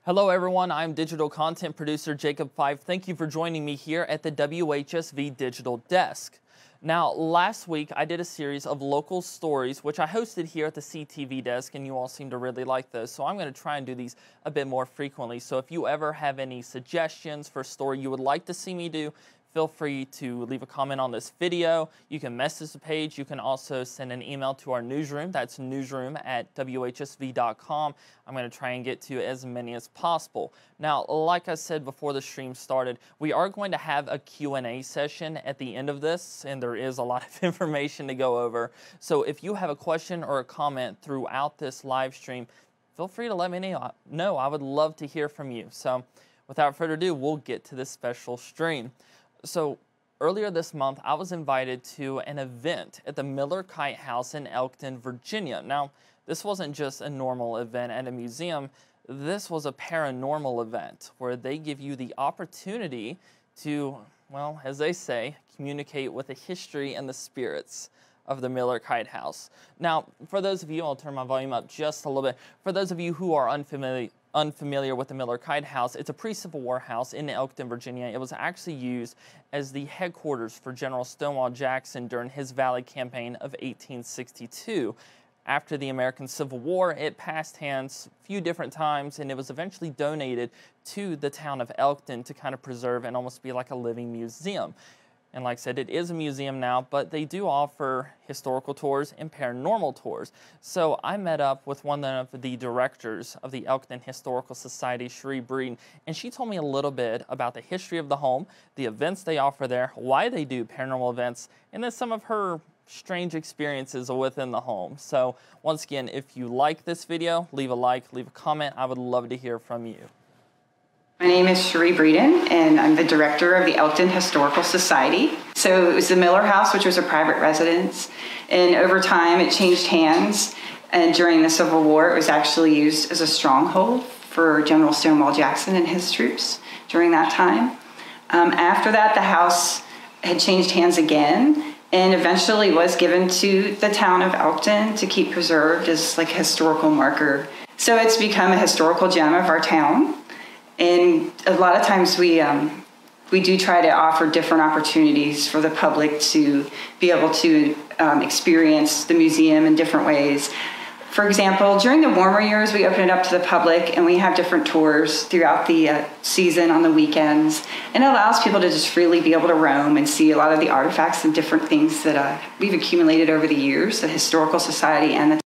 Hello everyone, I'm digital content producer Jacob Fife. Thank you for joining me here at the WHSV Digital Desk. Now, last week I did a series of local stories, which I hosted here at the CTV desk, and you all seem to really like those. So I'm going to try and do these a bit more frequently. So if you ever have any suggestions for a story you would like to see me do, feel free to leave a comment on this video. You can message the page. You can also send an email to our newsroom. That's newsroom@WHSV.com. I'm going to try and get to as many as possible. Now, like I said before the stream started, we are going to have a Q&A session at the end of this, and there is a lot of information to go over. So if you have a question or a comment throughout this live stream, feel free to let me know. I would love to hear from you. So without further ado, we'll get to this special stream. So earlier this month, I was invited to an event at the Miller-Kite House in Elkton, Virginia. Now, this wasn't just a normal event at a museum. This was a paranormal event where they give you the opportunity to, well, as they say, communicate with the history and the spirits of the Miller-Kite House. Now, for those of you, I'll turn my volume up just a little bit. For those of you who are unfamiliar with the Miller-Kite House, it's a pre-Civil War house in Elkton, Virginia. It was actually used as the headquarters for General Stonewall Jackson during his Valley Campaign of 1862. After the American Civil War, it passed hands a few different times, and it was eventually donated to the town of Elkton to kind of preserve and almost be like a living museum. And like I said, it is a museum now, but they do offer historical tours and paranormal tours. So I met up with one of the directors of the Elkton Historical Society, Cherie Breeden, and she told me a little bit about the history of the home, the events they offer there, why they do paranormal events, and then some of her strange experiences within the home. So once again, if you like this video, leave a like, leave a comment. I would love to hear from you. My name is Cherie Breeden, and I'm the director of the Elkton Historical Society. So it was the Miller House, which was a private residence, and over time it changed hands, and during the Civil War it was actually used as a stronghold for General Stonewall Jackson and his troops during that time. After that, the house had changed hands again, and eventually was given to the town of Elkton to keep preserved as like a historical marker. So it's become a historical gem of our town. And a lot of times we do try to offer different opportunities for the public to be able to experience the museum in different ways. For example, during the warmer years, we open it up to the public, and we have different tours throughout the season on the weekends. And it allows people to just freely be able to roam and see a lot of the artifacts and different things that we've accumulated over the years. The Historical Society and the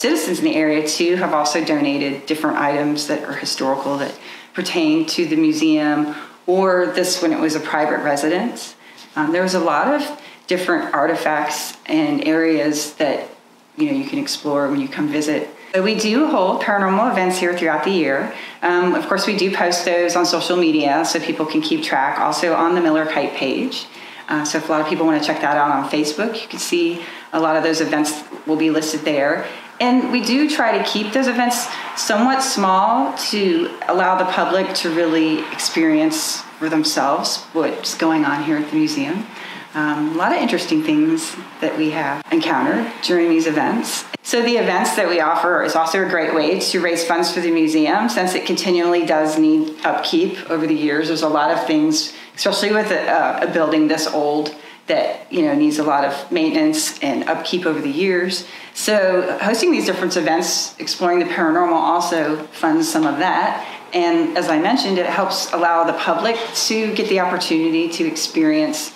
citizens in the area, too, have also donated different items that are historical that pertain to the museum, or this when it was a private residence. There was a lot of different artifacts and areas that you can explore when you come visit. So we do hold paranormal events here throughout the year. Of course, we do post those on social media so people can keep track, also on the MillerKite page. So if a lot of people want to check that out on Facebook, you can see a lot of those events will be listed there. And we do try to keep those events somewhat small to allow the public to really experience for themselves what's going on here at the museum. A lot of interesting things that we have encountered during these events. So the events that we offer is also a great way to raise funds for the museum, since it continually does need upkeep over the years. There's a lot of things, especially with a building this old, that needs a lot of maintenance and upkeep over the years. So hosting these different events, exploring the paranormal, also funds some of that. And as I mentioned, it helps allow the public to get the opportunity to experience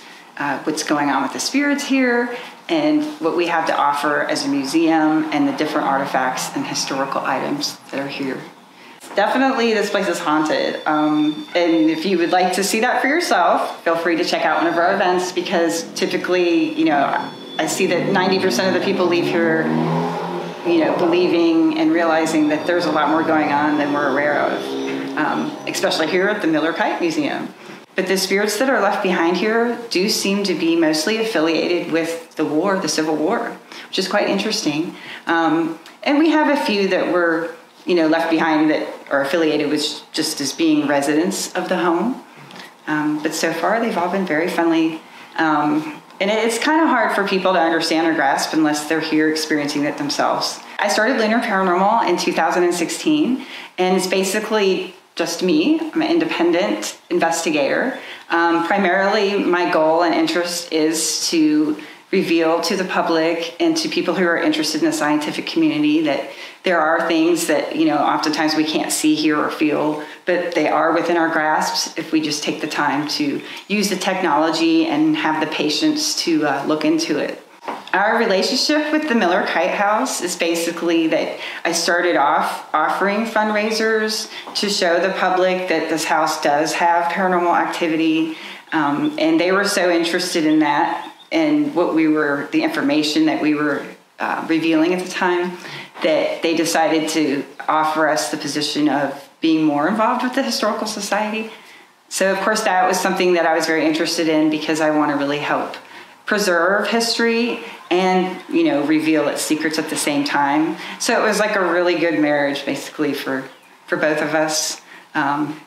what's going on with the spirits here and what we have to offer as a museum and the different artifacts and historical items that are here. Definitely, this place is haunted. And if you would like to see that for yourself, feel free to check out one of our events, because typically, I see that 90% of the people leave here, believing and realizing that there's a lot more going on than we're aware of, especially here at the Miller-Kite Museum. But the spirits that are left behind here do seem to be mostly affiliated with the war, the Civil War, which is quite interesting. And we have a few that were left behind that are affiliated with just as being residents of the home. But so far, they've all been very friendly. And it's kind of hard for people to understand or grasp unless they're here experiencing it themselves. I started Lunar Paranormal in 2016, and it's basically just me. I'm an independent investigator. Primarily, my goal and interest is to reveal to the public and to people who are interested in the scientific community that there are things that, oftentimes we can't see, hear, or feel, but they are within our grasps if we just take the time to use the technology and have the patience to look into it. Our relationship with the Miller-Kite House is basically that I started off offering fundraisers to show the public that this house does have paranormal activity, and they were so interested in that and the information that we were revealing at the time, that they decided to offer us the position of being more involved with the Historical Society. So, of course, that was something that I was very interested in because I want to really help preserve history and, reveal its secrets at the same time. So it was like a really good marriage, basically, for both of us,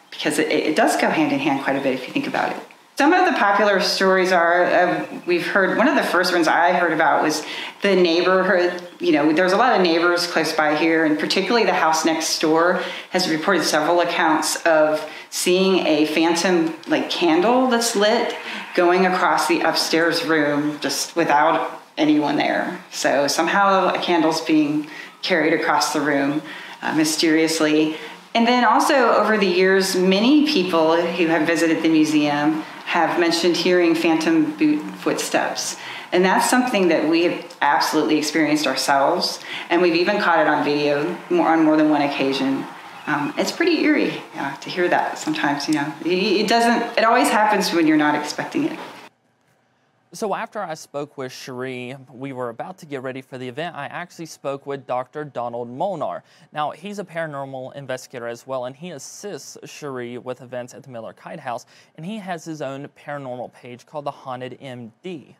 because it does go hand in hand quite a bit if you think about it. Some of the popular stories are, we've heard, one of the first ones I heard about was the neighborhood. There's a lot of neighbors close by here, and particularly the house next door has reported several accounts of seeing a phantom candle that's lit going across the upstairs room just without anyone there. So somehow a candle's being carried across the room mysteriously. And then also over the years, many people who have visited the museum have mentioned hearing phantom boot footsteps. And that's something that we have absolutely experienced ourselves. And we've even caught it on video on more than one occasion. It's pretty eerie to hear that sometimes, It always happens when you're not expecting it. So after I spoke with Cherie, we were about to get ready for the event. I actually spoke with Dr. Donald Molnar. Now, he's a paranormal investigator as well, and he assists Cherie with events at the Miller-Kite House, and he has his own paranormal page called The Haunted MD.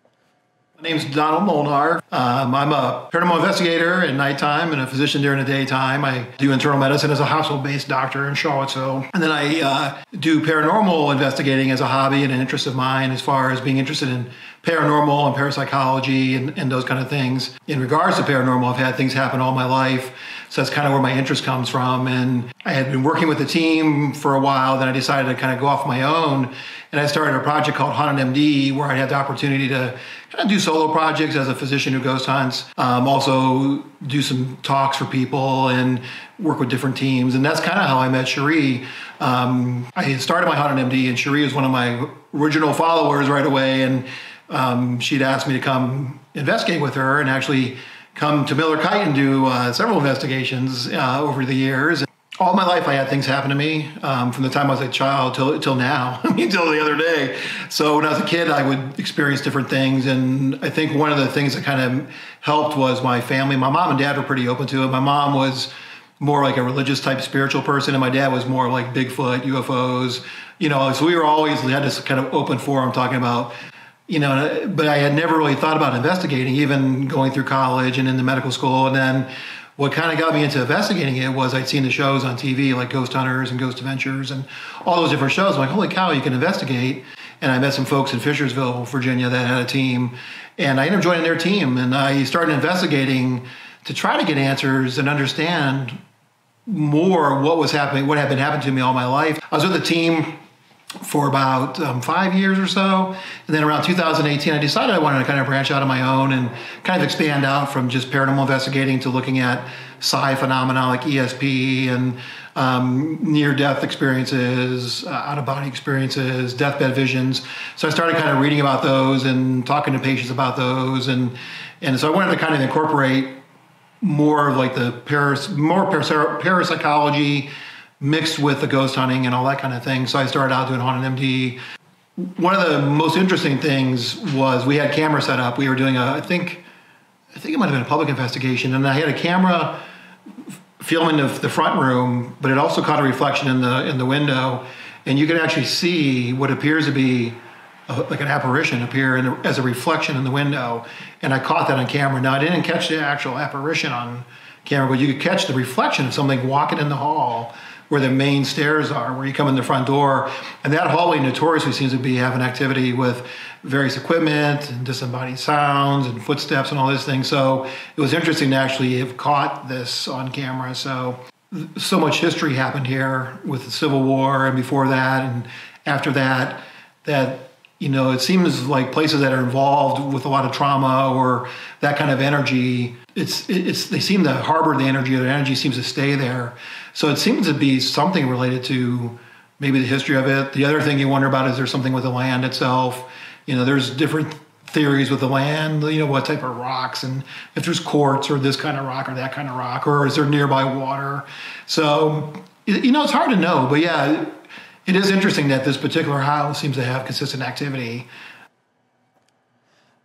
My name's Donald Molnar. I'm a paranormal investigator at nighttime and a physician during the daytime. I do internal medicine as a hospital-based doctor in Charlottesville. And then I do paranormal investigating as a hobby and an interest of mine as far as being interested in paranormal and parapsychology and those kind of things. In regards to paranormal, I've had things happen all my life. So that's kind of where my interest comes from. And I had been working with the team for a while. Then I decided to kind of go off my own. And I started a project called Haunted MD, where I had the opportunity to kind of do solo projects as a physician who ghost hunts. Also do some talks for people and work with different teams. And that's kind of how I met Cherie. I started my Haunted MD, and Cherie was one of my original followers right away. And she'd asked me to come investigate with her and actually come to Miller-Kite and do several investigations over the years. All my life I had things happen to me from the time I was a child till now, till the other day. So when I was a kid, I would experience different things. And I think one of the things that kind of helped was my family. My mom and dad were pretty open to it. My mom was more like a religious type spiritual person, and my dad was more like Bigfoot, UFOs, so we had this kind of open forum talking about, but I had never really thought about investigating, even going through college and into medical school. And then what kind of got me into investigating it was I'd seen the shows on TV like Ghost Hunters and Ghost Adventures and all those different shows. I'm like, holy cow, you can investigate. And I met some folks in Fishersville, Virginia that had a team, and I ended up joining their team. And I started investigating to try to get answers and understand more what was happening, what had been happening to me all my life. I was with the team for about 5 years or so. And then around 2018, I decided I wanted to kind of branch out on my own and kind of expand out from just paranormal investigating to looking at psi phenomena like ESP and near-death experiences, out-of-body experiences, deathbed visions. So I started kind of reading about those and talking to patients about those. And so I wanted to kind of incorporate more of like the parapsychology mixed with the ghost hunting and all that kind of thing. So I started out doing Haunted MD. One of the most interesting things was we had camera set up. We were doing I think it might have been a public investigation, and I had a camera filming the front room, but it also caught a reflection in the window, and you could actually see what appears to be like an apparition appear as a reflection in the window. And I caught that on camera. Now I didn't catch the actual apparition on camera, but you could catch the reflection of something walking in the hall where the main stairs are, where you come in the front door. And that hallway notoriously seems to be having activity with various equipment and disembodied sounds and footsteps and all these things. So it was interesting to actually have caught this on camera. So much history happened here with the Civil War and before that and after that, that, you know, it seems like places that are involved with a lot of trauma or that kind of energy, they seem to harbor the energy, or the energy seems to stay there. So it seems to be something related to maybe the history of it. The other thing you wonder about is there something with the land itself. You know, there's different theories with the land, you know, what type of rocks, and if there's quartz or this kind of rock or that kind of rock, or is there nearby water? So, you know, it's hard to know, but yeah, it is interesting that this particular house seems to have consistent activity.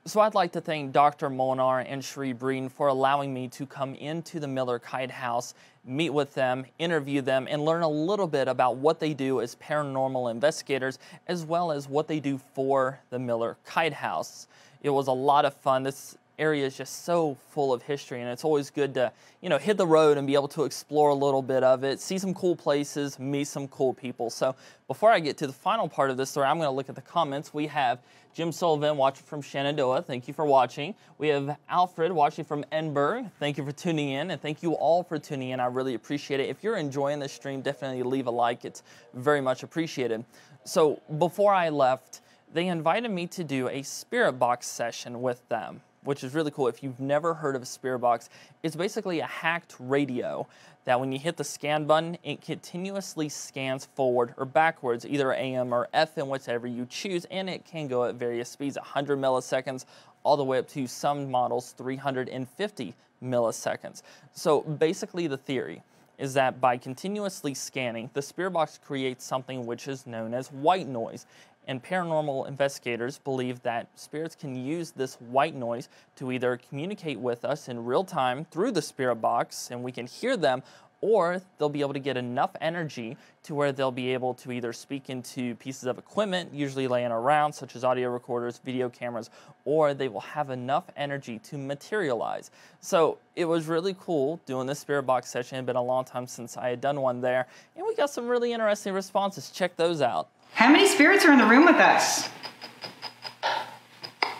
So I'd like to thank Dr. Molnar and Cherie Breen for allowing me to come into the Miller-Kite House, meet with them, interview them, and learn a little bit about what they do as paranormal investigators, as well as what they do for the Miller-Kite House. It was a lot of fun. This area is just so full of history, and it's always good to, you know, hit the road and be able to explore a little bit of it, see some cool places, meet some cool people. So before I get to the final part of this story, I'm going to look at the comments. We have Jim Sullivan watching from Shenandoah. Thank you for watching. We have Alfred watching from Edinburgh. Thank you for tuning in, and thank you all for tuning in. I really appreciate it. If you're enjoying this stream, definitely leave a like. It's very much appreciated. So before I left, they invited me to do a spirit box session with them, which is really cool. If you've never heard of a spirit box, it's basically a hacked radio that when you hit the scan button, it continuously scans forward or backwards, either AM or FM, whichever you choose, and it can go at various speeds, 100 milliseconds, all the way up to some models 350 milliseconds. So basically the theory is that by continuously scanning, the spirit box creates something which is known as white noise. And paranormal investigators believe that spirits can use this white noise to either communicate with us in real time through the spirit box and we can hear them, or they'll be able to get enough energy to where they'll be able to either speak into pieces of equipment, usually laying around, such as audio recorders, video cameras, or they will have enough energy to materialize. So it was really cool doing this spirit box session. It had been a long time since I had done one there, and we got some really interesting responses. Check those out. How many spirits are in the room with us?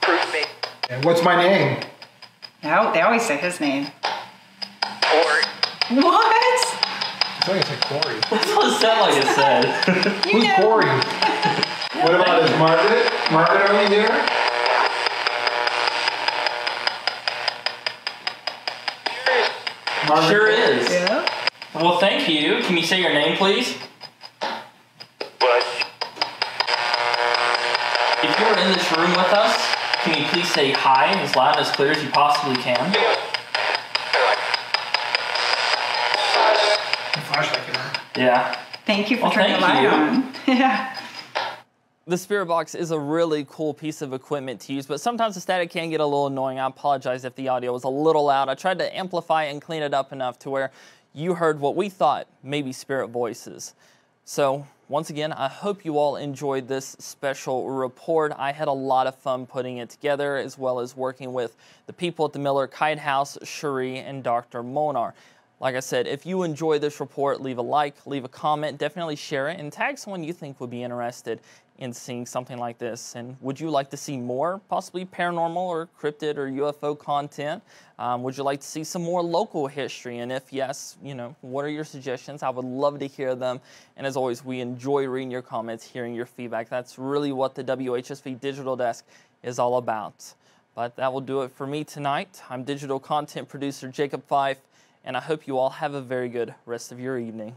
Prove me. And what's my name? No, they always say his name. Corey. What? I thought you said Corey. That's what it sounded like it said. Who's know. Corey? What about is Margaret? Margaret, are you there? Margaret? Sure is. Yeah. Well, thank you. Can you say your name, please? What? If you're in this room with us, can you please say hi as loud and as clear as you possibly can? Flashlight can on. Yeah. Thank you for Well, turning the thank light you. on. Yeah. The spirit box is a really cool piece of equipment to use, but sometimes the static can get a little annoying. I apologize if the audio was a little loud. I tried to amplify and clean it up enough to where you heard what we thought may be spirit voices. So once again, I hope you all enjoyed this special report. I had a lot of fun putting it together, as well as working with the people at the Miller-Kite House, Cherie, and Dr. Molnar. Like I said, if you enjoy this report, leave a like, leave a comment, definitely share it, and tag someone you think would be interested in seeing something like this. And would you like to see more possibly paranormal or cryptid or UFO content? Would you like to see some more local history? And if yes, you know, what are your suggestions? I would love to hear them. And as always, we enjoy reading your comments, hearing your feedback. That's really what the WHSV Digital Desk is all about. But that will do it for me tonight. I'm digital content producer Jacob Fife, and I hope you all have a very good rest of your evening.